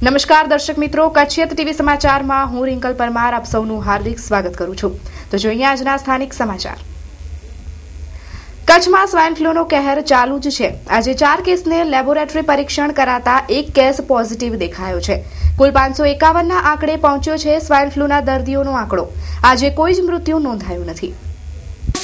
નમસ્કાર દર્શક મિત્રો, કચ્છિયત ટીવી સમાચારમાં હું રિંકલ પરમાર આપ સૌનું હાર્દિક સ્વાગત કરું છું। તો જોઈએ આજના સ્થાનિક સમાચાર। કચ્છમાં સ્વાઇન ફ્લૂનો કહેર ચાલુ જ છે। આજે 4 કેસને લેબોરેટરી પરીક્ષણ કરાતા 1 કેસ પોઝિટિવ દેખાયો છે। કુલ 551ના આંકડે પહોંચ્યો છે સ્વાઇન ફ્લૂના દર્દીઓનો આંકડો। આજે કોઈ જ મૃત્યુ નોંધાયું નથી।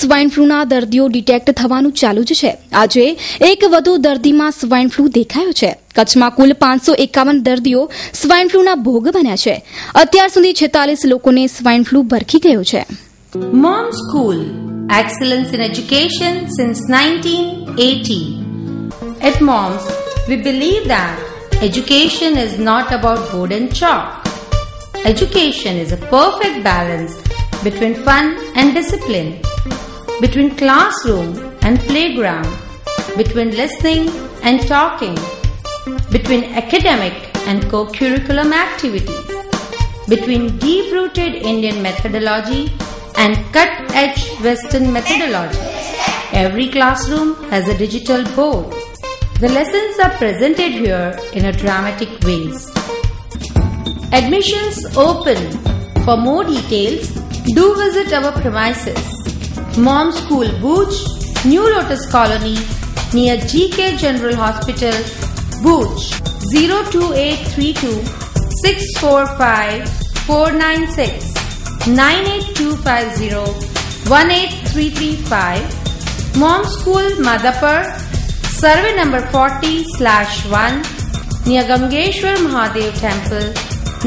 સ્વાઇન ફ્લૂના દર્દીઓ ડિટેક્ટ થવાનું ચાલુ જ છે। આજે એક વધુ દર્દીમાં સ્વાઇન ફ્લૂ દેખાયો છે। કચ્છમાં કુલ 551 દર્દીઓ સ્વાઇન ફ્લૂના ભોગ બન્યા છે। અત્યાર સુધી 46 લોકોને સ્વાઇન ફ્લૂ ભરખી ગયો છે। Mom School, excellence in education since 1980. At Moms, we believe that education is not about board and chalk. Education is a perfect balance between fun and discipline, between classroom and playground, between listening and talking, between academic and co-curriculum activities, between deep-rooted Indian methodology and cut-edge Western methodology. Every classroom has a digital board. The lessons are presented here in a dramatic ways. Admissions open. For more details, do visit our premises. Mom School Bhuj, New Lotus Colony, near GK General Hospital, Bhuj, 02832 645 496, 98250 18335. Mom School Madhapur, survey number 40/1, near Gangeshwar Mahadev Temple,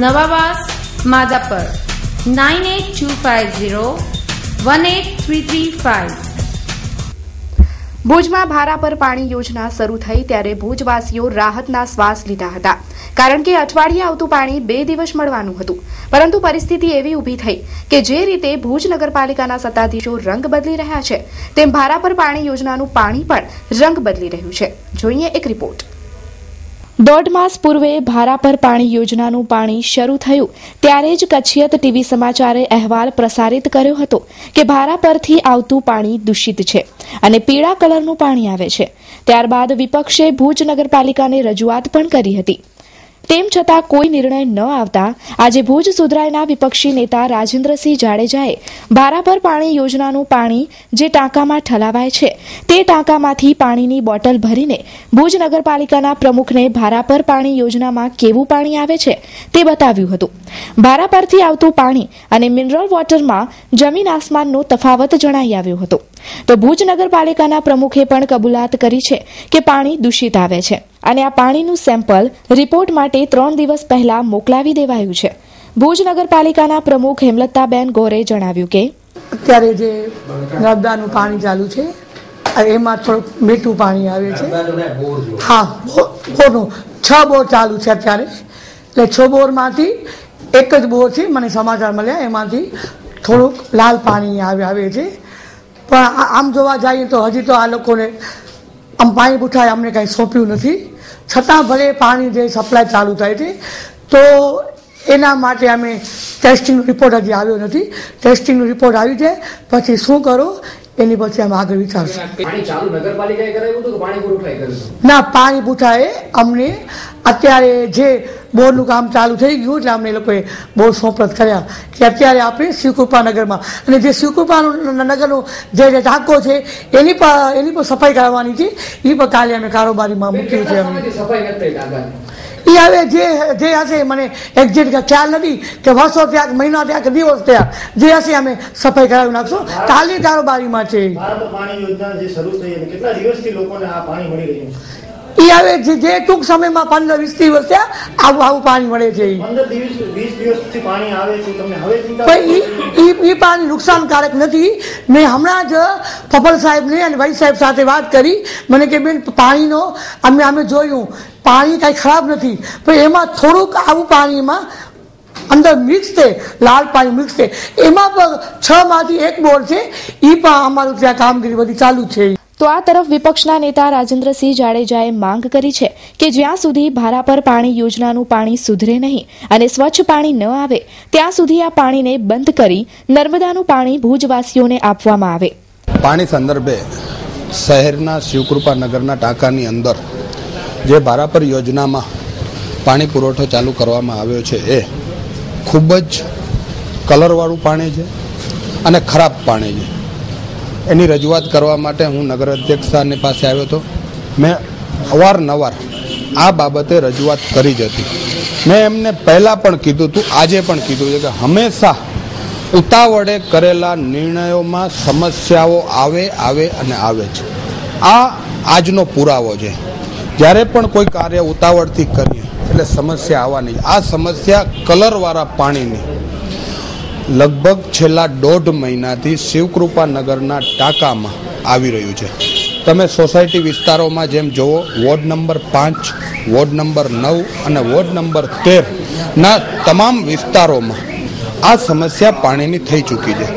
Navavas, Madhapur, 98250 18335. ભુજમાં ભારા પર પાણી યોજના શરૂ થઈ ત્યારે ભુજવાસીઓ રાહતના શ્વાસ લીધા હતા। કારણ કે અઠવાડિયે આવતું પાણી 2 દિવસ મળવાનું હતું, પરંતુ પરિસ્થિતિ એવી ઊભી થઈ કે જે રીતે ભુજ નગરપાલિકાના સત્તાધીશો રંગ બદલી રહ્યા છે તેમ ભારા પર પાણી યોજનાનું પાણી પણ રંગ બદલી રહ્યું છે। જોઈએ એક રિપોર્ટ। 1.5 માસ પૂર્વે ભારા પર પાણી યોજનાનું પાણી શરૂ થયું ત્યારે જ કચ્છિયત ટીવી સમાચારે અહેવાલ પ્રસારિત કર્યો હતો કે ભારા પરથી આવતું પાણી દૂષિત છે અને પીળા કલરનું પાણી આવે છે। ત્યારબાદ વિપક્ષે ભુજ નગરપાલિકાને રજૂઆત પણ કરી હતી। તેમ છતાં કોઈ નિર્ણય ન આવતા આજે ભુજ સુધરાઈના વિપક્ષી નેતા રાજેન્દ્રસિંહ જાડેજાએ ભારા પર પાણી યોજનાનું પાણી જે ટાંકામાં ઠલાવાય છે તે ટાંકામાંથી પાણીની બોટલ ભરીને ભુજ નગરપાલિકાના પ્રમુખને ભારા પર પાણી યોજનામાં કેવું પાણી આવે છે તે બતાવ્યું હતું। ભારા પરથી આવતું પાણી અને મિનરલ વોટરમાં જમીન આસમાનનો તફાવત જણાઈ આવ્યો હતો। તો ભુજ નગરપાલિકાના પ્રમુખે પણ કબૂલાત કરી છે કે પાણી દૂષિત આવે છે અને આ પાણીનું સેમ્પલ રિપોર્ટ માટે 3 દિવસ પહેલા મોકલાવી દેવાયું છે। ભુજ નગરપાલિકાના પ્રમુખ હેમલતાબેન ગોરે જણાવ્યું કે અત્યારે જે નર્મદાનું પાણી ચાલુ છે એમાં થોડું મીઠું પાણી આવે છે। હા, બોરનું 6 બોર ચાલુ છે અત્યારે, એટલે 6 બોરમાંથી એક જ બોર છે મને સમાચાર મળ્યા એમાંથી થોડુંક લાલ પાણી આવે છે। પણ આમ જોવા જઈએ તો હજી તો આ લોકોને આમ પાણી પુઠાએ અમને કંઈ સોંપ્યું નથી, છતાં ભલે પાણી જે સપ્લાય ચાલુ થાય છે તો એના માટે અમે ટેસ્ટિંગનો રિપોર્ટ હજી આવ્યો નથી। ટેસ્ટિંગનો રિપોર્ટ આવી જાય પછી શું કરો એની પછી અમે આગળ વિચારશું। ના, પાણી પુઠાએ અમને અત્યારે જે બોરનું કામ ચાલુ થઈ ગયું એટલે અમને એ લોકોએ બોર સોંપત કર્યા કે અત્યારે આપણે શિવકૃપા નગરમાં અને જે શિવકૃપા નગરનો જે ટાંકો છે એની પર સફાઈ કરવાની છે, એ પણ કાલે અમે કારોબારીમાં મૂક્યું છે। એ હવે જે હશે મને એક્ઝેક્ટ ખ્યાલ નથી કે વર્ષો થયા, મહિના થયા કે દિવસ થયા, જે હશે અમે સફાઈ કરાવી નાખશું। કાલની કારોબારીમાં છે। એ હવે જે ટૂંક સમયમાં 15-20 દિવસ થયા આવું પાણી મળે છે। એ પાણી નુકસાનકારક નથી। મેં હમણાં જ ફફલ સાહેબને અને ભાઈ સાહેબ સાથે વાત કરી, મને કે બેન પાણીનો અમે જોયું પાણી કાંઈ ખરાબ નથી, પણ એમાં થોડુંક આવું પાણીમાં અંદર મિક્સ છે, લાલ પાણી મિક્સ છે, એમાં પણ 6 માંથી 1 બોર છે, એ પણ અમારું ત્યાં કામગીરી બધી ચાલુ છે। તો આ તરફ વિપક્ષના નેતા રાજેન્દ્રસિંહ જાડેજાએ માંગ કરી છે કે જ્યાં સુધી ભારા પર પાણી યોજનાનું પાણી સુધરે નહીં અને સ્વચ્છ પાણી ન આવે ત્યાં સુધી આ પાણીને બંધ કરી નર્મદાનું પાણી ભુજવાસીઓને આપવામાં આવે। પાણી સંદર્ભે શહેરના શિવકૃપા નગરના ટાંકાની અંદર જે ભારાપર યોજનામાં પાણી પુરવઠો ચાલુ કરવામાં આવ્યો છે એ ખૂબ જ કલરવાળું પાણી છે અને ખરાબ પાણી છે. એની રજૂઆત કરવા માટે હું નગર અધ્યક્ષની પાસે આવ્યો હતો. મેં અવારનવાર આ બાબતે રજૂઆત કરી જ હતી. મેં એમને પહેલાં પણ કીધું હતું, આજે પણ કીધું છે કે હંમેશા ઉતાવળે કરેલા નિર્ણયોમાં સમસ્યાઓ આવે અને આવે છે. આ આજનો પુરાવો છે. જ્યારે પણ કોઈ કાર્ય ઉતાવળથી કરીએ એટલે સમસ્યા આવવાની. આ સમસ્યા કલરવાળા પાણીની લગભગ છેલ્લા 1.5 મહિનાથી શિવકૃપાનગરના ટાંકામાં આવી રહ્યું છે. તમે સોસાયટી વિસ્તારોમાં જેમ જુઓ, વોર્ડ નંબર 5, વોર્ડ નંબર 9 અને વોર્ડ નંબર 13ના તમામ વિસ્તારોમાં આ સમસ્યા પાણીની થઈ ચૂકી છે.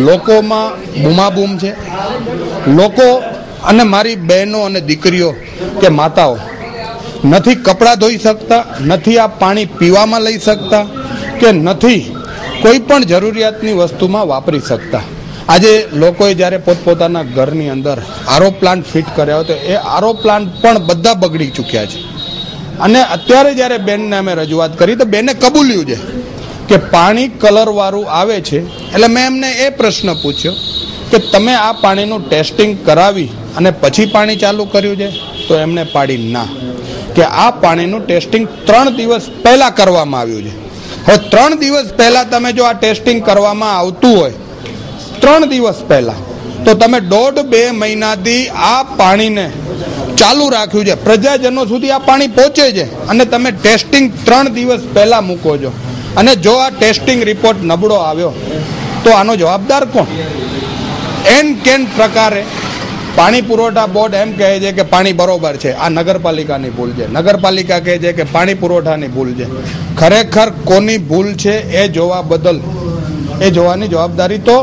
લોકોમાં બૂમાબૂમ છે. લોકો અને મારી બહેનો અને દીકરીઓ કે માતાઓ નથી કપડાં ધોઈ શકતા, નથી આ પાણી પીવામાં લઈ શકતા કે નથી કોઈ પણ જરૂરિયાતની વસ્તુમાં વાપરી શકતા. આજે લોકોએ જ્યારે પોતપોતાના ઘરની અંદર આરો પ્લાન્ટ ફિટ કર્યા હતો, એ આરો પ્લાન્ટ પણ બધા બગડી ચૂક્યા છે. અને અત્યારે જ્યારે બેનને અમે રજૂઆત કરી તો બેને કબૂલ્યું છે કે પાણી કલરવાળું આવે છે. એટલે મેં એમને એ પ્રશ્ન પૂછ્યો કે તમે આ પાણીનું ટેસ્ટિંગ કરાવી અને પછી પાણી ચાલુ કર્યું છે? તો એમને પાડી ના, કે આ પાણીનું ટેસ્ટિંગ 3 દિવસ પહેલાં કરવામાં આવ્યું છે. હવે 3 દિવસ પહેલાં તમે જો આ ટેસ્ટિંગ કરવામાં આવતું હોય 3 દિવસ પહેલાં, તો તમે 1.5-2 મહિનાથી આ પાણીને ચાલુ રાખ્યું છે, પ્રજાજનો સુધી આ પાણી પહોંચે છે, અને તમે ટેસ્ટિંગ 3 દિવસ પહેલાં મૂકો છો. અને જો આ ટેસ્ટિંગ રિપોર્ટ નબળો આવ્યો તો આનો જવાબદાર કોણ? એન કેન પ્રકારે પાણી પુરવઠા બોર્ડ એમ કહે છે કે પાણી બરોબર છે, આ નગરપાલિકાની ભૂલ છે. નગરપાલિકા કહે છે કે પાણી પુરવઠાની ભૂલ છે. ખરેખર કોની ભૂલ છે એ જોવાની જવાબદારી તો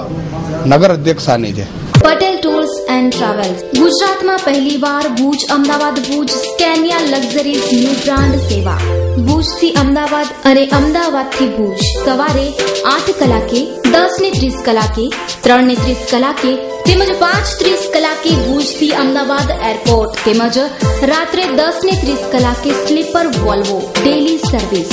નગર અધ્યક્ષાની છે. પટેલ ટૂર્સ એન્ડ ટ્રાવેલ્સ ગુજરાતમાં પહેલીવાર Bhuj, Ahmedabad, Bhuj Scania luxuries new brand સેવા. ભુજથી અમદાવાદ અને અમદાવાદથી ભુજ સવારે 8 કલાકે, 10:30 કલાકે, 3:30 કલાકે તેમજ 5:30 કલાકે ભુજથી અમદાવાદ એરપોર્ટ, તેમજ રાત્રે 10:30 કલાકે સ્લીપર વોલ્વો ડેલી સર્વિસ.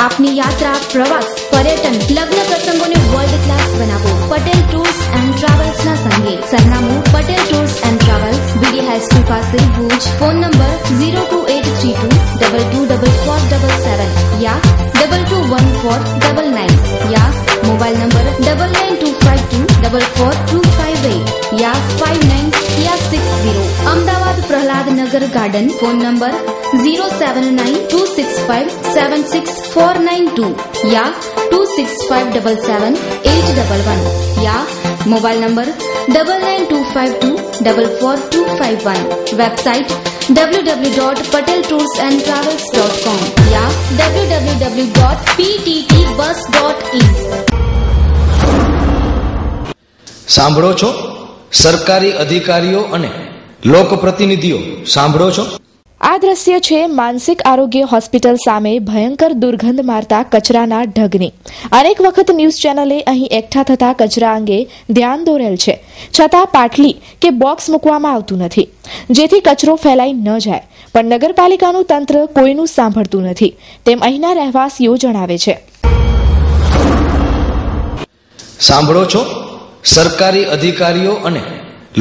આપની યાત્રા, પ્રવાસ, પર્યટન, લગ્ન પ્રસંગોને વર્લ્ડ ક્લાસ બનાવો પટેલ ટૂર્સ એન્ડ ટ્રાવેલ્સના સંગે. સરનામું Patel tours and travels, B D high school પાસે, ભુજ. ફોન નંબર 02832224477 યા 221499 યા મોબાઈલ નંબર 9925244258 યા 5960. Ahmedabad Prahladnagar garden. Phone number 07926576492 યા 26577811 યા મોબાઈલ નંબર 9925244251. વેબસાઇટ www.pateltoursandtravels.com યા www.pttbus.in. સાંભળો છો સરકારી અધિકારીઓ અને લોકપ્રતિનિધિઓ, સાંભળો છો. આ દ્રશ્ય છે માનસિક આરોગ્ય હોસ્પિટલ સામે ભયંકર દુર્ગંધ મારતા કચરાના ઢગની. અનેક વખત ન્યૂઝ ચેનલે અહીં એકઠા થતા કચરા અંગે ધ્યાન દોરેલ છે, છતાં પાટલી કે બોક્સ મૂકવામાં આવતું નથી, જેથી કચરો ફેલાઈ ન જાય. પણ નગરપાલિકાનું તંત્ર કોઈનું સાંભળતું નથી, તેમ અહીંના રહેવાસીઓ જણાવે છે. સાંભળો છો સરકારી અધિકારીઓ અને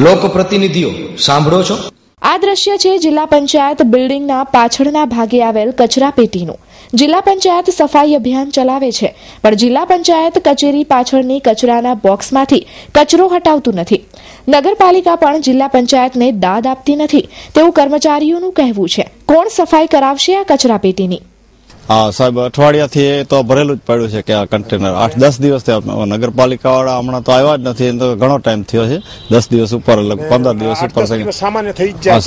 લોકપ્રતિનિધિઓ, સાંભળો છો. આ દ્રશ્ય છે જિલ્લા પંચાયત બિલ્ડિંગના પાછળના ભાગે આવેલ કચરા પેટીનું. જિલ્લા પંચાયત સફાઈ અભિયાન ચલાવે છે, પણ જિલ્લા પંચાયત કચેરી પાછળની કચરાના બોક્સમાંથી કચરો હટાવતું નથી. નગરપાલિકા પણ જિલ્લા પંચાયતને દાદ આપતી નથી તેવું કર્મચારીઓનું કહેવું છે. કોણ સફાઈ કરાવશે આ કચરા પેટીની? હા સાહેબ, અઠવાડિયાથી તો ભરેલું જ પડ્યું છે કે આ કન્ટેનર 8-10 દિવસથી નગરપાલિકા વાળા હમણાં તો આવ્યા જ નથી. તો ઘણો ટાઈમ થયો છે, 10 દિવસ ઉપર, 15 દિવસ ઉપર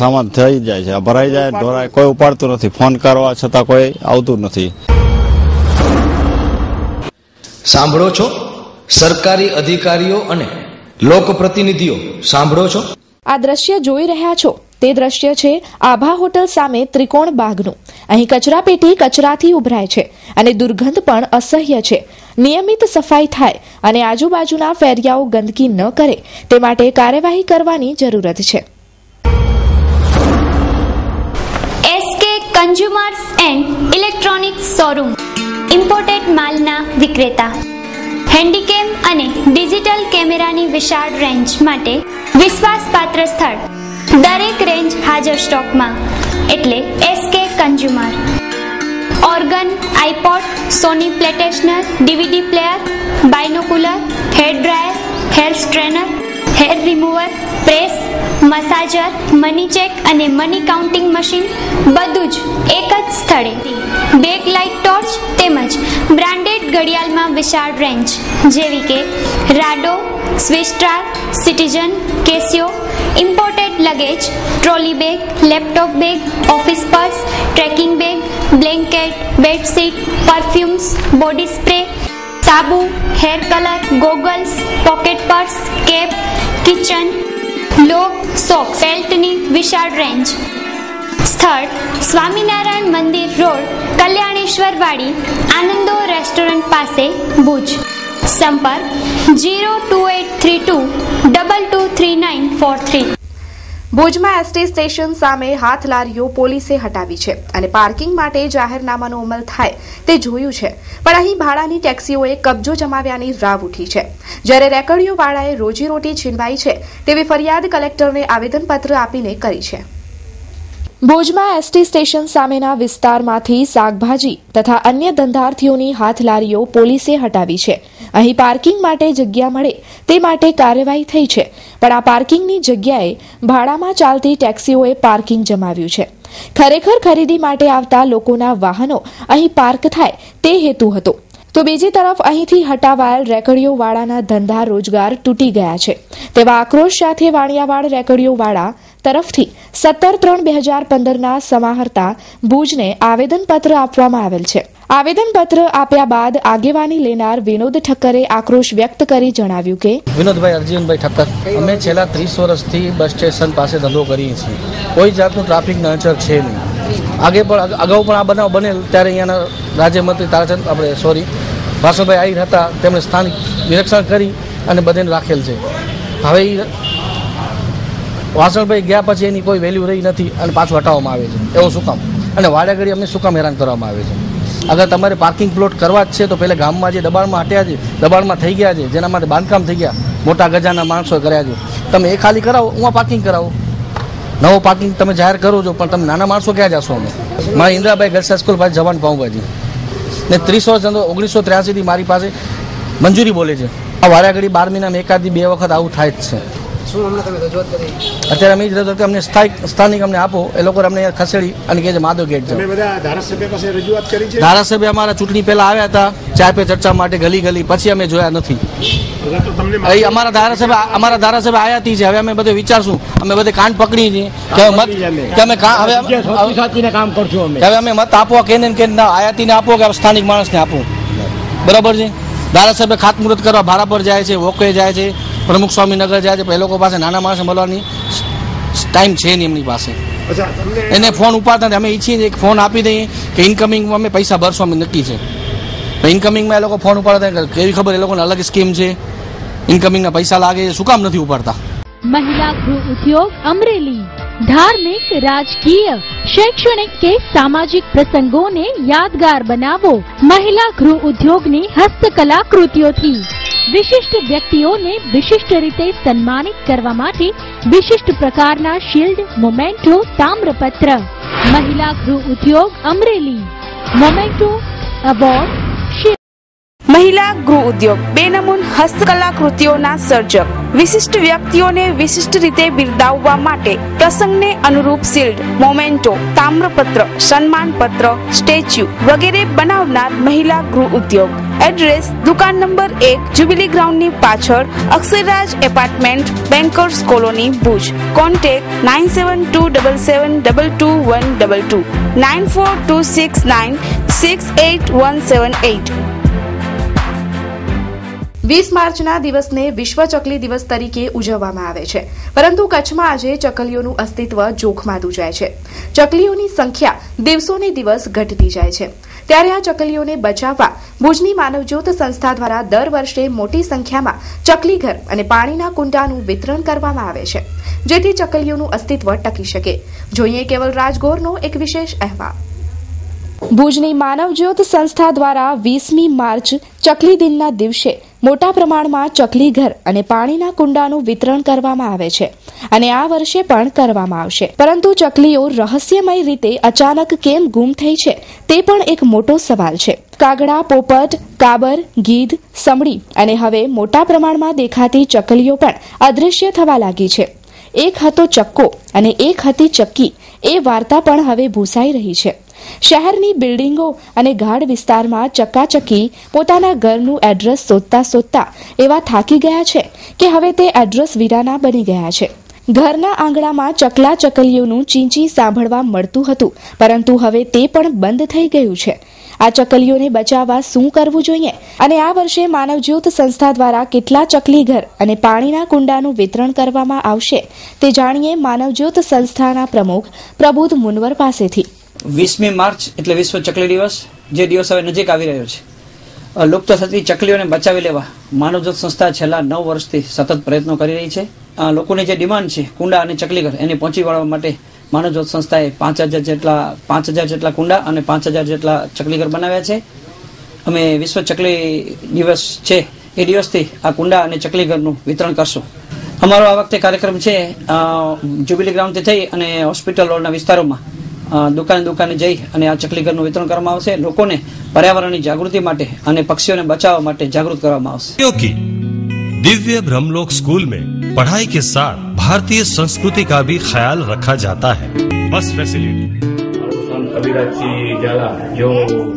સામાન થઈ જાય છે, ભરાઈ જાય, ઢોરાય, કોઈ ઉપાડતું નથી. ફોન કરવા છતાં કોઈ આવતું નથી. સાંભળો છો સરકારી અધિકારીઓ અને લોકપ્રતિનિધિઓ, સાંભળો છો. આ દ્રશ્ય જોઈ રહ્યા છો તે દ્રશ્ય છે આભા હોટલ સામે ત્રિકોણ બાગનું. અહીં કચરા પેટી કચરાથી ઉભરાય છે અને દુર્ગંધ પણ અસહ્ય છે. નિયમિત સફાઈ થાય અને આજુબાજુના ફેરિયાઓ ગંદકી ન કરે તે માટે કાર્યવાહી કરવાની જરૂરત છે. SK consumers and electronics showroom, imported માલના વિક્રેતા, હેન્ડીકેમ અને ડિજિટલ કેમેરાની વિશાળ રેન્જ માટે વિશ્વાસપાત્ર સ્થળ. દરેક રેન્જ હાજર સ્ટોકમાં, એટલે SK consumer. Organ, iPod, Sony પ્લેટેશનર, DVD player, binocular, hair dryer, hair strainer, hair remover, press, massager, money check અને મની કાઉન્ટિંગ મશીન, બધું જ એક જ સ્થળે. બેક લાઇટ ટોર્ચ તેમજ બ્રાન્ડેડ ઘડિયાળમાં વિશાળ રેન્જ જેવી કે Rado, Swistar, Citizen, Casio. Imported luggage, trolley bag, laptop bag, office purse, trekking bag, blanket, bedsheet, perfumes, body spray, સાબુ, hair colour, goggles, pocket purse, cap, kitchen, lock, socks, બેલ્ટની વિશાળ range. સ્થળ સ્વામિનારાયણ મંદિર road, Kalyaneshwar વાડી, આનંદો restaurant પાસે, ભુજ. સંપર્ક 02832223943. ભુજમાં ST station સામે હાથ લારીઓ પોલીસે હટાવી છે અને પાર્કિંગ માટે જાહેરનામાનો અમલ થાય તે જોયું છે, પણ અહીં ભાડાની ટેક્સીઓએ કબજો જમાવ્યાની રાવ ઉઠી છે. જ્યારે રેકડીઓવાળાએ રોજીરોટી છીનવાઈ છે તેવી ફરિયાદ કલેક્ટરને આવેદનપત્ર આપીને કરી છે. ભુજમાં ST સ્ટેશન સામેના વિસ્તારમાંથી શાકભાજી તથા અન્ય ધંધાર્થીઓની હાથ લારીઓ પોલીસે હટાવી છે. અહીં પાર્કિંગ માટે જગ્યા મળે તે માટે કાર્યવાહી થઈ છે, પણ આ પાર્કિંગની જગ્યાએ ભાડામાં ચાલતી ટેક્સીઓએ પાર્કિંગ જમાવ્યું છે. ખરેખર ખરીદી માટે આવતા લોકોના વાહનો અહીં પાર્ક થાય તે હેતુ હતો, તો બીજી તરફ અહીંથી હટાવાયેલ રેકડીઓવાળાના ધંધા રોજગાર તૂટી ગયા છે તેવા આક્રોશ સાથે વાણિયાવાડ રેકડીઓવાળા તરફથી 17/3/2015ના સમાહર્તા ભુજને આવેદનપત્ર આપવામાં આવેલ છે. આવેદનપત્ર આપ્યા બાદ આગેવાની લેનાર વિનોદ ઠક્કરે આક્રોશ વ્યક્ત કરી જણાવ્યું કે વિનોદભાઈ અર્જુનભાઈ ઠક્કર, અમે છેલ્લા 30 વર્ષથી બસ સ્ટેશન પાસે ધંધો કરીએ છીએ. કોઈ જાતનું ટ્રાફિકના અડચણ છે નહીં. અગાઉ પણ આ બનાવ બનેલ ત્યારે અહીંયાના રાજ્યમંત્રી વાસણભાઈ આહિર હતા, તેમણે સ્થાનિક નિરીક્ષણ કરી અને બધાને રાખેલ છે. હવે વાસણભાઈ ગયા પછી એની કોઈ વેલ્યુ રહી નથી અને પાછું હટાવવામાં આવે છે. એવું શું કામ? અને વાડાઘડી અમને શું કામ હેરાન કરવામાં આવે છે? અગર તમારે પાર્કિંગ પ્લોટ કરવા જ છે તો પહેલાં ગામમાં જે દબાણમાં હટ્યા છે, દબાણમાં થઈ ગયા છે, જેના માટે બાંધકામ થઈ ગયા, મોટા ગજાના માણસો કર્યા છે, તમે એ ખાલી કરાવો, હું પાર્કિંગ કરાવો. નવો પાર્કિંગ તમે જાહેર કરો છો, પણ તમે નાના માણસો ક્યાં જશો? અમે મારા ઇન્દ્રાબાઈ ગર્લ્સ હાઈસ્કૂલ પાસે જવાન પાઉંભાજી ને 30 વર્ષ 1983થી મારી પાસે મંજૂરી બોલે છે. આ વાડાઘડી 12 મહિનામાં એકાદી 2 વખત આવું થાય જ છે. અત્યારે અમે જ અમને સ્થાનિક અમને આપો, એ લોકો અમને ખસેડી અને કહે છે માધવ ગેટ જાઓ. ધારાસભ્ય અમારા ચૂંટણી પહેલા આવ્યા હતા ચા પે ચર્ચા માટે ગલી, પછી અમે જોયા નથી. અમારા ધારાસભ્ય આયાતી છે. હવે અમે બધે વિચારશું, અમે બધે કાન પકડી છીએ હવે અમે મત આપો કેને આયાતીને આપો કે સ્થાનિક માણસને આપો. બરાબર છે. ધારાસભ્ય ખાતમુહૂર્ત કરવા ભાડા પર જાય છે, વોકે જાય છે, પ્રમુખ સ્વામીનગર જાય છે, પણ એ લોકો પાસે નાના માણસ મળવાની ટાઈમ છે નહીં એમની પાસે. એને ફોન ઉપાડતા નથી. અમે ઈચ્છીએ છીએ કે ફોન આપી દઈએ કે ઇન્કમિંગમાં અમે પૈસા ભરશો, અમે નક્કી છે. ઇન્કમિંગમાં એ લોકો ફોન ઉપાડતા કેવી ખબર? એ લોકોને અલગ સ્કીમ છે, ઇન્કમિંગના પૈસા લાગે છે, શું કામ નથી ઉપાડતા? महिला गृह उद्योग अमरेली धार्मिक, राजकीय, शैक्षणिक के सामाजिक प्रसंगों ने यादगार बनावो. महिला गृह उद्योग ने हस्तकला कृतियों थी विशिष्ट व्यक्तिओने विशिष्ट रीते सन्मानित करवा માટે વિશિષ્ટ પ્રકારના શિલ્ડ, મોમેન્ટો, તામ્રપત્ર. મહિલા ગૃહ ઉદ્યોગ અમરેલી. Memento, award, shield. મહિલા ગૃહ ઉદ્યોગ બેનમૂન હસ્તકલા કૃતિઓના સર્જક, વિશિષ્ટ વ્યક્તિઓને વિશિષ્ટ રીતે બિરદાવવા માટે પ્રસંગને અનુરૂપ શિલ્ડ, મોમેન્ટો, તામ્રપત્ર, સન્માનપત્ર, સ્ટેચ્યુ વગેરે બનાવનાર મહિલા ગૃહ ઉદ્યોગ. એડ્રેસ દુકાન નંબર 1, જ્યુબિલી ગ્રાઉન્ડની પાછળ, Aksharraj apartment, bankers colony, Bhuj. Contact 9727722122 9426968178. 20 માર્ચના દિવસને વિશ્વ ચકલી દિવસ તરીકે ઉજવવામાં આવે છે, પરંતુ કચ્છમાં આજે ચકલીઓનું અસ્તિત્વ જોખમાતું જાય છે. ચકલીઓની સંખ્યા દિવસોને દિવસ ઘટતી જાય છે. ત્યારે આ ચકલીઓને બચાવવા ભુજની માનવજ્યોત સંસ્થા દ્વારા દર વર્ષે મોટી સંખ્યામાં ચકલીઘર અને પાણીના કુંડાનું વિતરણ કરવામાં આવે છે, જેથી ચકલીઓનું અસ્તિત્વ ટકી શકે. જોઈએ કેવલ રાજગોરનો એક વિશેષ અહેવાલ. ભુજની માનવજ્યોત સંસ્થા દ્વારા 20મી માર્ચ ચકલી દિનના દિવસે મોટા પ્રમાણમાં ચકલી ઘર અને પાણીના કુંડાનું વિતરણ કરવામાં આવે છે અને આ વર્ષે પણ કરવામાં આવશે. પરંતુ ચકલીઓ રહસ્યમય રીતે અચાનક કેમ ગુમ થઈ છે તે પણ એક મોટો સવાલ છે. કાગડા, પોપટ, કાબર, ગીધ, સમડી અને હવે મોટા પ્રમાણમાં દેખાતી ચકલીઓ પણ અદૃશ્ય થવા લાગી છે. એક હતો ચક્કો અને એક હતી ચક્કી એ વાર્તા પણ હવે ભૂસાઈ રહી છે. શહેરની બિલ્ડિંગો અને ગાઢ વિસ્તારમાં ચક્કાચક્કી પોતાના ઘરનું એડ્રેસ શોધતા એવા થાકી ગયા છે કે હવે તે એડ્રેસ વિરાના બની ગયા છે. ઘરના આંગણામાં ચકલા ચકલીઓનું ચીંચી સાંભળવા મળતું હતું, પરંતુ હવે તે પણ બંધ થઈ ગયું છે. આ ચકલીઓને બચાવવા શું કરવું જોઈએ અને આ વર્ષે માનવજ્યોત સંસ્થા દ્વારા કેટલા ચકલી ઘર અને પાણીના કુંડાનું વિતરણ કરવામાં આવશે તે જાણીએ માનવજ્યોત સંસ્થાના પ્રમુખ પ્રબુદ્ધ મુનવર પાસેથી. 20મી માર્ચ એટલે વિશ્વ ચકલી દિવસ, જે દિવસ હવે નજીક આવી રહ્યો છે. લુપ્ત થતી ચકલીઓને બચાવી લેવા માનવજ્યોત સંસ્થા છેલ્લા 9 વર્ષથી સતત પ્રયત્નો કરી રહી છે. લોકોની જે ડિમાન્ડ છે કુંડા અને ચકલીઘર એને પહોંચી વળવા માટે માનવજ્યોત સંસ્થાએ 5000 જેટલા કુંડા અને 5000 જેટલા ચકલીઘર બનાવ્યા છે. અમે વિશ્વ ચકલી દિવસ છે એ દિવસથી આ કુંડા અને ચકલીઘરનું વિતરણ કરશું. અમારો આ વખતે કાર્યક્રમ છે જ્યુબિલી ગ્રાઉન્ડથી થઈ અને હોસ્પિટલ રોડના વિસ્તારોમાં દુકાને જઈ અને આ ચકલીઘરનું વિતરણ કરવામાં આવશે. લોકોને પર્યાવરણની જાગૃતિ માટે અને પક્ષીઓને બચાવવા માટે જાગૃત કરવામાં આવશે. क्योंकि दिव्य ब्रह्मलोक स्कूल में पढ़ाई के साथ भारतीय संस्कृति का भी ख्याल रखा जाता है. बस फैसिलिटी અભિરાજસિંહ ઝાલા જો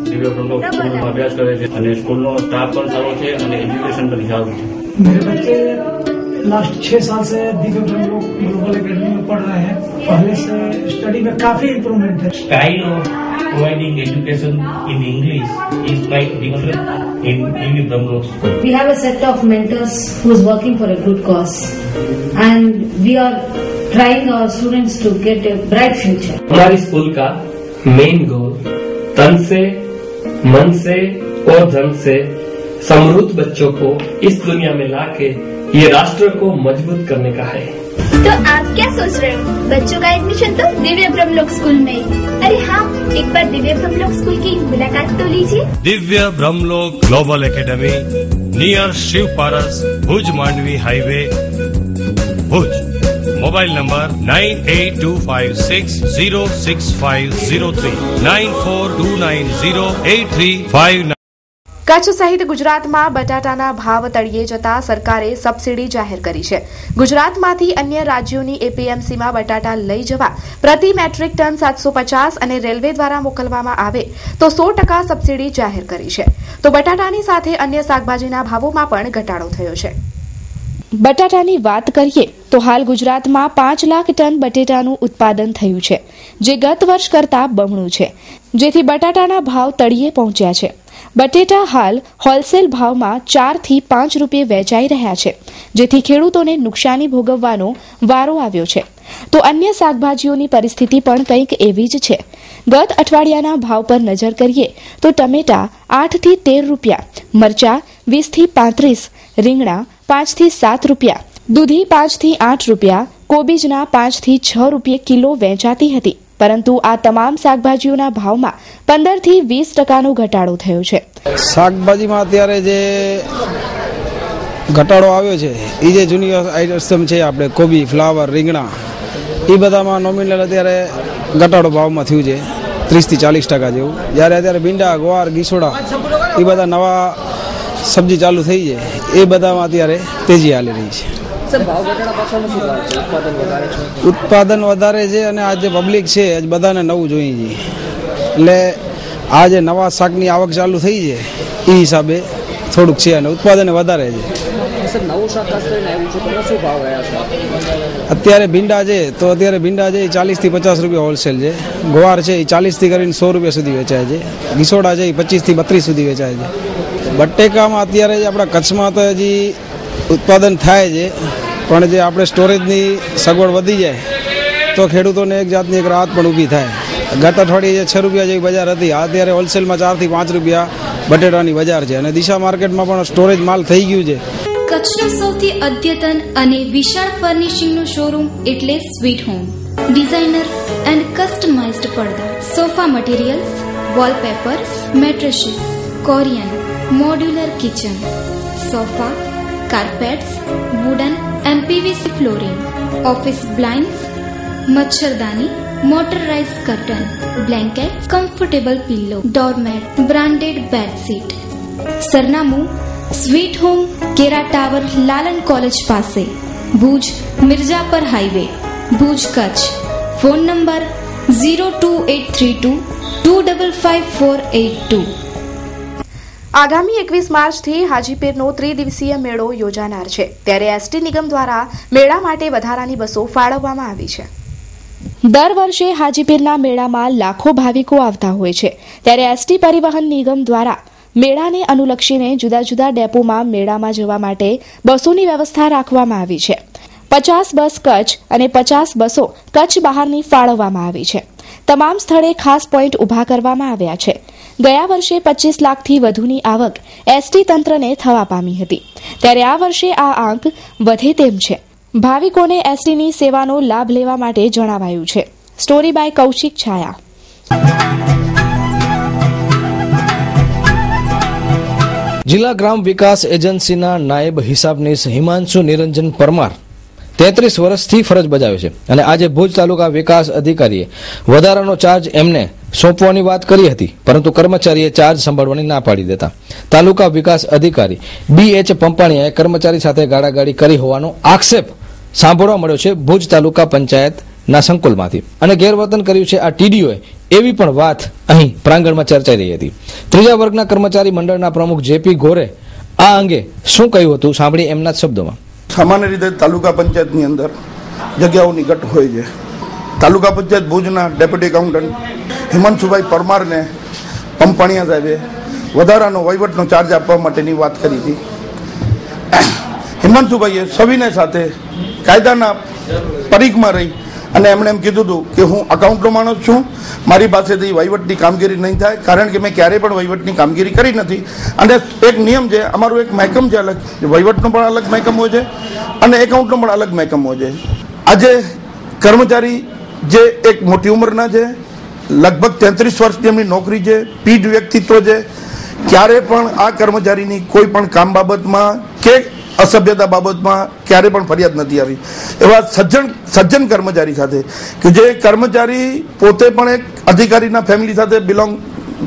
દિવ્ય બ્રહ્મલોક સ્કૂલમાં અભ્યાસ કરે છે અને સ્કૂલનો સ્ટાફ પણ સારો છે અને એજ્યુકેશન પણ સારું છે. मेरे बच्चे लास्ट 6 साल से दिव्य ब्रह्मलोक ग्लोबल एकेडमी में पढ़ रहे हैं. पहले से स्टडी में काफी इम्प्रूवमेंट है. Style of providing education in English is quite different in Divya Brahmlok School. We have a set of mentors who is working for a good cause and we are trying our students to get a bright future. हमारी school का main goal तन से, मन से और धन से समृद्ध बच्चों को इस दुनिया में लाके ये राष्ट्र को मजबूत करने का है. तो आप क्या सोच रहे हो? बच्चों का एडमिशन तो दिव्य ब्रह्मलोक स्कूल में. अरे हाँ, एक बार दिव्य ब्रह्मलोक स्कूल की मुलाकात तो लीजिए. Divya Brahmalok global academy near Shiv Paras, Bhuj Mandvi highway, Bhuj. Mobile number 9825606503 94290835. Kutch સહિત ગુજરાતમાં બટાટાના ભાવ તળિયે જતા સરકારે સબસિડી જાહેર કરી છે. ગુજરાતમાંથી અન્ય રાજ્યોની એપીએમસીમાં બટાટા લઈ જવા પ્રતિ મેટ્રિક ટન 750 અને રેલવે દ્વારા મોકલવામાં આવે તો 100% સબસિડી જાહેર કરી છે. તો બટાટાની સાથે અન્ય શાકભાજીના ભાવોમાં પણ ઘટાડો થયો છે. બટાટાની વાત કરીએ તો હાલ ગુજરાતમાં 5 લાખ ટન બટેટાનું ઉત્પાદન થયું છે, જે ગત વર્ષ કરતાં બમણું છે, જેથી બટાટાના ભાવ તળિયે પહોંચ્યા છે. બટેટા હાલ હોલસેલ ભાવમાં 4 થી 5 રૂપિયે વેચાઈ રહ્યા છે, જેથી ખેડૂતોને નુકસાની ભોગવવાનો વારો આવ્યો છે. તો અન્ય શાકભાજીઓની પરિસ્થિતિ પણ કંઈક એવી જ છે. ગત અઠવાડિયાના ભાવ પર નજર કરીએ તો ટમેટા 8 થી 13 રૂપિયા, મરચા 20 થી 35, રીંગણા 5 થી 7 રૂપિયા, દૂધી 5 થી 8 રૂપિયા, કોબીજના 5 થી 6 રૂપિયે કિલો વેચાતી હતી. પરંતુ આ તમામ શાકભાજીઓના ભાવમાં 15 થી 20% ઘટાડો થયો છે. શાકભાજીમાં અત્યારે જે ઘટાડો આવ્યો છે એ જે જૂની આઇટમ છે આપણે કોબી, ફ્લાવર, રીંગણા એ બધામાં નોમિનલ અત્યારે ઘટાડો ભાવમાં થયું છે 30 થી 40% જેવું. જ્યારે અત્યારે ભીંડા, ગવાર, ગીસોડા એ બધા નવા સબ્જી ચાલુ થઈ છે એ બધામાં અત્યારે તેજી હાલી રહી છે. ઉત્પાદન વધારે છે અને આ જે પબ્લિક છે બધાને નવું જોઈએ છે, એટલે આ જે નવા શાકની આવક ચાલુ થઈ છે એ હિસાબે થોડુંક છે અને ઉત્પાદન વધારે છે. અત્યારે ભીંડા છે તો અત્યારે ભીંડા છે 40 થી 50 રૂપિયા હોલસેલ છે. ગવાર છે એ 40 થી કરીને 100 રૂપિયા સુધી વેચાય છે. ગીસોડા છે એ 25 થી 32 સુધી વેચાય છે. બટેકામાં અત્યારે આપણા કચ્છમાં તો હજી ઉત્પાદન થાય છે, પણ જે આપણે સ્ટોરેજની સગવડ વધી જાય તો ખેડૂતોને એક જાતની એક રાહત પણ ઊભી થાય. ગત અઠવાડિયે 6 રૂપિયા જેવી બજાર હતી, અત્યારે હોલસેલમાં 4 થી 5 રૂપિયા બટેટાની બજાર છે અને દિશા માર્કેટમાં પણ સ્ટોરેજ માલ થઈ ગયું છે. કચ્છનું સૌથી અદ્યતન અને વિશાળ ફર્નિશિંગનું શોરૂમ એટલે Sweet Home. Designer and customised પડદા, sofa materials, wallpapers, mattresses, Korean, modular kitchen, sofa, carpets, wooden and PVC flooring, office blinds, मच्छरदानी, motorized curtain, blankets, comfortable pillow, doormat, branded bedsheet. સરનામું સ્વીટ હોમ કેરા tower લાલન college પાસે, Bhuj Mirjapar highway, Bhuj Kutch. Phone number 02832255482. આગામી 21 માર્ચથી હાજીપીરનો ત્રિદિવસીય મેળો યોજાનાર છે, ત્યારે એસટી નિગમ દ્વારા મેળા માટે વધારાની બસો ફાળવવામાં આવી છે. દર વર્ષે હાજીપીરના મેળામાં લાખો ભાવિકો આવતા હોય છે, ત્યારે એસટી પરિવહન નિગમ દ્વારા મેળાને અનુલક્ષીને જુદા જુદા ડેપોમાં મેળામાં જવા માટે બસોની વ્યવસ્થા રાખવામાં આવી છે. 50 બસ કચ્છ અને 50 બસો કચ્છ બહારની ફાળવવામાં આવી છે. તમામ સ્થળે ખાસ પોઈન્ટ ઊભા કરવામાં આવ્યા છે. ગયા વર્ષે 25 લાખથી વધુની આવક એસટી તંત્રને થવા પામી હતી, ત્યારે આ વર્ષે આ આંક વધે તેમ છે. ભાવિકોને એસટીની સેવાનો લાભ લેવા માટે જણાવાયું છે. સ્ટોરી બાય કૌશિક છાયા. જિલ્લા ગ્રામ વિકાસ એજન્સીના નાયબ હિસાબનીશ હિમાંશુ નિરંજન પરમાર 33 વર્ષથી ફરજ બજાવે છે અને આજે ભુજ તાલુકા વિકાસ અધિકારીએ વધારાનો ચાર્જ એમને સોંપવાની વાત કરી હતી, પરંતુ કર્મચારીએ ચાર્જ સંભાળવાની ના પાડી દેતા તાલુકા વિકાસ અધિકારી BH પંપાણીયાએ કર્મચારી સાથે ગાળાગાળી કરી હોવાનો આક્ષેપ સાંભળવા મળ્યો છે ભુજ તાલુકા પંચાયતના સંકુલમાંથી, અને ગેરવર્તન કર્યું છે આ ટીડીઓએ એવી પણ વાત અહીં પ્રાંગણમાં ચર્ચાઈ રહી હતી. ત્રીજા વર્ગના કર્મચારી મંડળના પ્રમુખ JP ગોરે આ અંગે શું કહ્યું હતું, સાંભળી એમના જ શબ્દોમાં. સામાન્ય રીતે તાલુકા પંચાયતની અંદર જગ્યાઓની ઘટ હોય છે. તાલુકા પંચાયત ભુજના ડેપ્યુટી એકાઉન્ટન્ટ હિમાંશુભાઈ પરમારને પંપાણીયા સાહેબે વધારાનો વહીવટનો ચાર્જ આપવા માટેની વાત કરી હતી. હિમાંશુભાઈએ સવિનય સાથે કાયદાના પરિઘમાં રહી અને એમણે એમ કીધું હતું કે હું અકાઉન્ટનો માણસ છું, મારી પાસેથી વહીવટની કામગીરી નહીં થાય, કારણ કે મેં ક્યારેય પણ વહીવટની કામગીરી કરી નથી. અને એક નિયમ છે, અમારું એક મહેકમ છે અલગ, વહીવટનો પણ અલગ મહેકમ હોય છે અને એકાઉન્ટનો પણ અલગ મહેકમ હોય છે. આજે કર્મચારી જે એક મોટી ઉંમરના છે, લગભગ 33 વર્ષની એમની નોકરી છે, પીઢ વ્યક્તિત્વ છે, ક્યારે પણ આ કર્મચારીની કોઈ પણ કામ બાબતમાં કે અસભ્યતા બાબતમાં ક્યારે પણ ફરિયાદ નથી આવી. એવા સજ્જન કર્મચારી સાથે કે જે કર્મચારી પોતે પણ એક અધિકારીના ફેમિલી સાથે બિલોંગ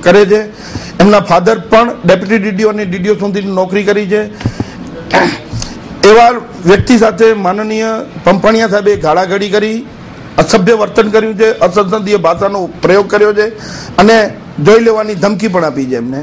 કરે છે, એમના ફાધર પણ ડેપ્યુટી DDO અને DDO સુધીની નોકરી કરી છે, એવા વ્યક્તિ સાથે માનનીય પંપાણીયા સાહેબે ગાળાગાળી કરી, અસભ્ય વર્તન કર્યું છે, અસંસદીય ભાષાનો પ્રયોગ કર્યો છે અને જોઈ લેવાની ધમકી પણ આપી છે એમને.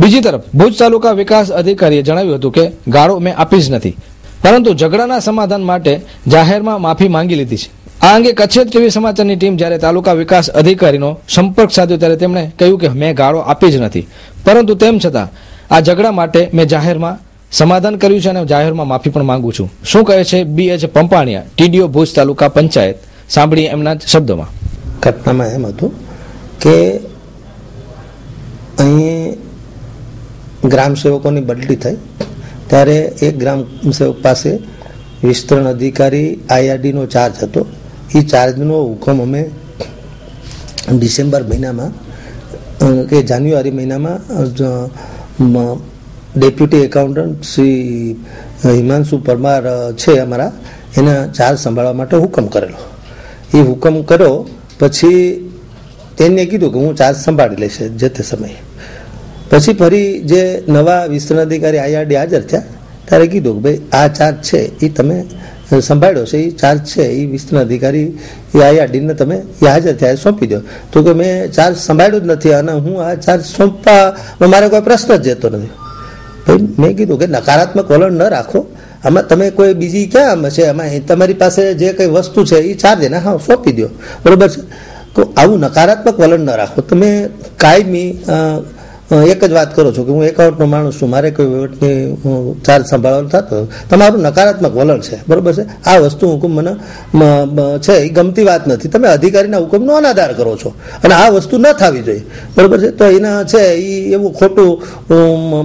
બીજી તરફ ભુજ તાલુકા વિકાસ અધિકારીએ જણાવ્યું હતું કે ગાળો મેં આપી જ નથી, પરંતુ ઝઘડાના સમાધાન માટે જાહેરમાં માફી માંગી લીધી છે. આ અંગે કચ્છ ટીવી સમાચારની ટીમ જ્યારે તાલુકા વિકાસ અધિકારીનો સંપર્ક સાધ્યો ત્યારે તેમણે કહ્યું કે મેં ગાળો આપી જ નથી, પરંતુ તેમ છતાં આ ઝઘડા માટે મેં જાહેરમાં સમાધાન કર્યું છે અને જાહેરમાં માફી પણ માંગુ છું. શું કહે છે BH પંપાણીયા, TDO ભુજ તાલુકા પંચાયત, સાંભળીએ એમના શબ્દોમાં. ઘટનામાં એમ હતું કે અહીં ગ્રામ સેવકોની બદલી થઈ ત્યારે એક ગ્રામ સેવક પાસે વિસ્તરણ અધિકારી IRDનો ચાર્જ હતો. એ ચાર્જનો હુકમ અમે ડિસેમ્બર મહિનામાં કે જાન્યુઆરી મહિનામાં ડેપ્યુટી એકાઉન્ટન્ટ શ્રી હિમાંશુ પરમાર છે અમારા, એના ચાર્જ સંભાળવા માટે હુકમ કરેલો. એ હુકમ કર્યો પછી તેને કીધું કે હું ચાર્જ સંભાળી લઈશ જે તે સમયે. પછી ફરી જે નવા વિસ્તરણ અધિકારી IRD હાજર થયા ત્યારે કીધું કે ભાઈ આ ચાર્જ છે એ તમે સંભાળ્યો છે, એ ચાર્જ છે એ વિસ્તરણ અધિકારી IRD ને તમે એ હાજર થયા સોંપી દો. તો કે મેં ચાર્જ સંભાળ્યો જ નથી અને હું આ ચાર્જ સોંપવા મારે કોઈ પ્રશ્ન જ જતો નથી. ભાઈ મેં કીધું કે નકારાત્મક વલણ ન રાખો, આમાં તમે કોઈ બીજી ક્યાં છે, એમાં તમારી પાસે જે કઈ વસ્તુ છે એ ચાર્જ એને હા સોંપી દો, બરોબર છે. તો આવું નકારાત્મક વલણ ન રાખો. તમે કાયમી એક જ વાત કરો છો કે હું એકાઉન્ટનો માણસ છું, મારે કોઈ વહીવટની ચાર્જ સંભાળવાનો થતો, તમારું નકારાત્મક વલણ છે, બરોબર છે. આ વસ્તુ હુકમ મને છે એ ગમતી વાત નથી. તમે અધિકારીના હુકમનો અનાદર કરો છો અને આ વસ્તુ ન થવી જોઈએ, બરોબર છે. તો એના છે એ એવું ખોટું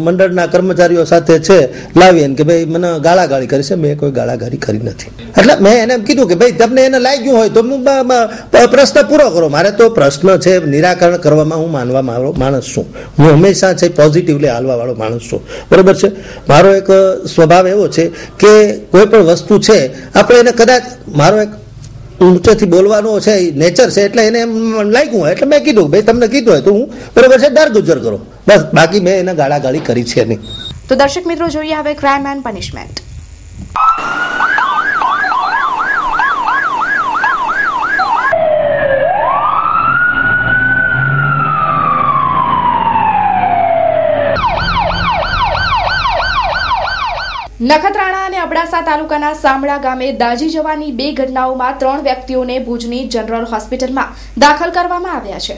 મંડળના કર્મચારીઓ સાથે છે લાવીને કે ભાઈ મને ગાળાગાળી કરી છે. મેં કોઈ ગાળાગાળી કરી નથી. એટલે મેં એને એમ કીધું કે ભાઈ તમને એને લાગ્યું હોય તો પ્રશ્ન પૂરો કરો. મારે તો પ્રશ્ન છે નિરાકરણ કરવામાં હું માનવામાં આવ્યો માણસ છું. હું હંમેશા છે પોઝિટિવલી હાલવા વાળો માણસ છું, બરોબર છે. મારો એક સ્વભાવ એવો છે કે કોઈ પણ વસ્તુ છે આપણે એને કદાચ મારો એક ઊંચેથી બોલવાનો છે નેચર છે એટલે એને એમ લાગ્યું હોય એટલે મેં કીધું ભાઈ તમને કીધું હોય તો હું બરોબર છે દર ગુજર કરો, બસ. બાકી મેં એને ગાળાગાળી કરી છે નહીં. તો દર્શક મિત્રો જોઈએ હવે ક્રાઇમ એન્ડ પનિશમેન્ટ. નખત્રાણા અને અબડાસા તાલુકાના સામડા ગામે દાઝી જવાની 2 ઘટનાઓમાં 3 વ્યક્તિઓને ભુજની જનરલ હોસ્પિટલમાં દાખલ કરવામાં આવ્યા છે.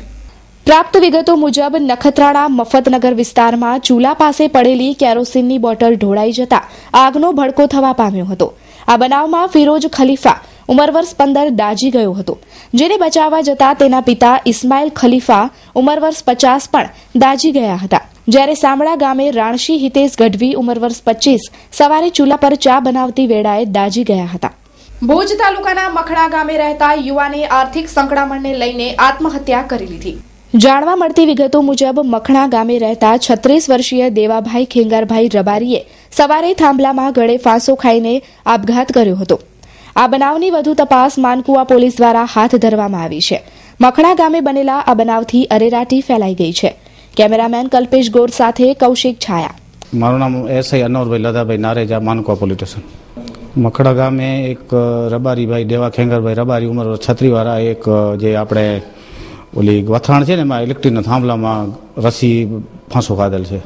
પ્રાપ્ત વિગતો મુજબ નખત્રાણા મફતનગર વિસ્તારમાં ચૂલા પાસે પડેલી કેરોસીનની બોટલ ઢોળાઈ જતા આગનો ભડકો થવા પામ્યો હતો. આ બનાવમાં ફિરોજ ખલીફા ઉંમર વર્ષ 15 દાઝી ગયો હતો, જેને બચાવવા જતા તેના પિતા ઇસ્માઇલ ખલીફા ઉંમર વર્ષ 50 પણ દાઝી ગયા હતા. જ્યારે સામડા ગામે રાણશી હિતેશ ગઢવી ઉંમર વર્ષ 25 સવારે ચૂલા પર ચા બનાવતી વેળાએ દાઝી ગયા હતા. ભુજ તાલુકાના મખણા ગામે રહેતા યુવાને આર્થિક સંકળામણને લઈને આત્મહત્યા કરી લીધી. જાણવા મળતી વિગતો મુજબ મખણા ગામે રહેતા 36 વર્ષીય દેવાભાઈ ખેંગારભાઈ રબારીએ સવારે થાંભલામાં ગળે ફાંસો ખાઈને આપઘાત કર્યો હતો. આ બનાવની વધુ તપાસ માનકુવા પોલીસ દ્વારા હાથ ધરવામાં આવી છે. મખણા ગામે બનેલા આ બનાવથી અરેરાટી ફેલાઈ ગઈ છે. કેમેરામેન કલ્પેશ ગોર સાથે કૌશિક છાયા. મારું નામ એસઆઈ અનવરભાઈ લદાભાઈ નારેજા, માનકોવા પોલીસ સ્ટેશન. મખડા ગામે એક રબારીભાઈ દેવા ખેંગરભાઈ રબારી ઉંમર 36 વાળા એક જે આપણે ઓલી વથાણ છે ને એમાં ઇલેક્ટ્રિકના થાંભલામાં રસી ફાંસો ખાધેલ છે.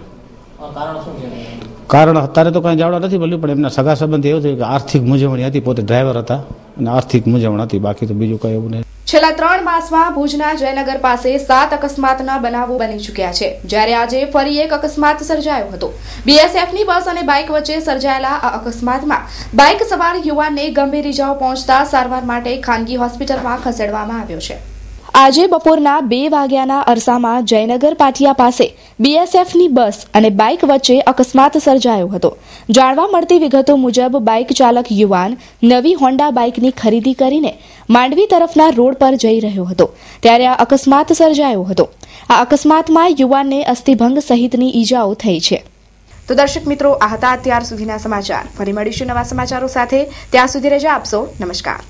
કારણ અત્યારે તો કઈ જાણવા નથી મળ્યું, પણ એમના સગા સંબંધી એવું થયું કે આર્થિક મૂંઝવણી હતી, પોતે ડ્રાઈવર હતા અને આર્થિક મૂંઝવણ હતી, બાકી તો બીજું કઈ એવું નહીં. છેલ્લા 3 માસમાં ભુજના જયનગર પાસે 7 અકસ્માતના બનાવો બની ચૂક્યા છે, જ્યારે આજે ફરી એક અકસ્માત સર્જાયો હતો. બીએસએફની બસ અને બાઇક વચ્ચે સર્જાયેલા આ અકસ્માતમાં બાઇક સવાર યુવાનને ગંભીર ઇજાઓ પહોંચતા સારવાર માટે ખાનગી હોસ્પિટલમાં ખસેડવામાં આવ્યો છે. આજે બપોરના 2 વાગ્યાના અરસામાં જયનગર પાટિયા પાસે બીએસએફની બસ અને બાઇક વચ્ચે અકસ્માત સર્જાયો હતો. જાણવા મળતી વિગતો મુજબ બાઇક ચાલક યુવાન નવી હોન્ડા બાઇકની ખરીદી કરીને માંડવી તરફના રોડ પર જઈ રહ્યો હતો, ત્યારે આ અકસ્માત સર્જાયો હતો. આ અકસ્માતમાં યુવાનને અસ્થિભંગ સહિતની ઈજાઓ થઈ છે. તો દર્શક મિત્રો, આ હતા અત્યાર સુધીના સમાચાર. ફરી મળીશું નવા સમાચારો સાથે. ત્યાં સુધી રજા આપશો. નમસ્કાર.